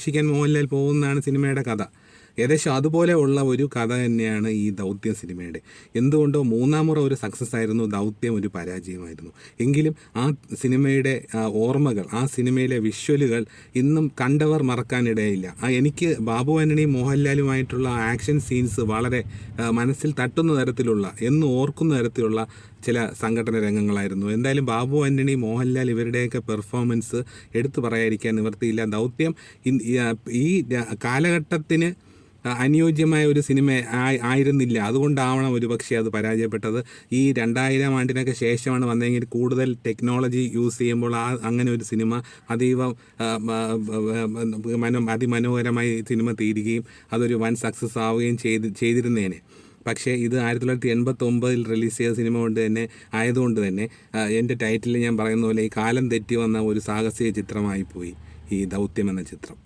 അന്വേഷിക്കാൻ മോഹൻലാൽ പോകുന്നതാണ് സിനിമയുടെ കഥ. ഏകദേശം അതുപോലെ ഉള്ള ഒരു കഥ തന്നെയാണ് ഈ ദൗത്യം സിനിമയുടെ. എന്തുകൊണ്ടോ മൂന്നാം മുറ ഒരു സക്സസ് ആയിരുന്നു, ദൗത്യം ഒരു പരാജയമായിരുന്നു. എങ്കിലും ആ സിനിമയുടെ ഓർമ്മകൾ, ആ സിനിമയിലെ വിഷ്വലുകൾ ഇന്നും കണ്ടവർ മറക്കാനിടയില്ല. എനിക്ക് ബാബു ആന്റണിയും മോഹൻലാലുമായിട്ടുള്ള ആക്ഷൻ സീൻസ് വളരെ മനസ്സിൽ തട്ടുന്ന തരത്തിലുള്ള, എന്ന് ഓർക്കുന്ന തരത്തിലുള്ള ചില സംഘടന രംഗങ്ങളായിരുന്നു. എന്തായാലും ബാബു ആന്റണി, മോഹൻലാൽ ഇവരുടെയൊക്കെ പെർഫോമൻസ് എടുത്തു പറയാതിരിക്കാൻ നിവൃത്തിയില്ല. ദൗത്യം ഈ കാലഘട്ടത്തിന് അനുയോജ്യമായ ഒരു സിനിമ ആയിരുന്നില്ല. അതുകൊണ്ടാവണം ഒരുപക്ഷെ അത് പരാജയപ്പെട്ടത്. ഈ 2000 ആണ്ടിനൊക്കെ ശേഷമാണ് വന്നെങ്കിൽ കൂടുതൽ ടെക്നോളജി യൂസ് ചെയ്യുമ്പോൾ അങ്ങനെ ഒരു സിനിമ അതിമനോഹരമായി സിനിമ തീരുകയും അതൊരു വൻ സക്സസ് ആവുകയും ചെയ്തിരുന്നേനെ. പക്ഷേ ഇത് 1989 റിലീസ് ചെയ്ത സിനിമ ആയതുകൊണ്ട് തന്നെ എൻ്റെ ടൈറ്റിൽ ഞാൻ പറയുന്ന പോലെ ഈ കാലം തെറ്റി വന്ന ഒരു സാഹസിക ചിത്രമായിപ്പോയി ഈ ദൗത്യം എന്ന ചിത്രം.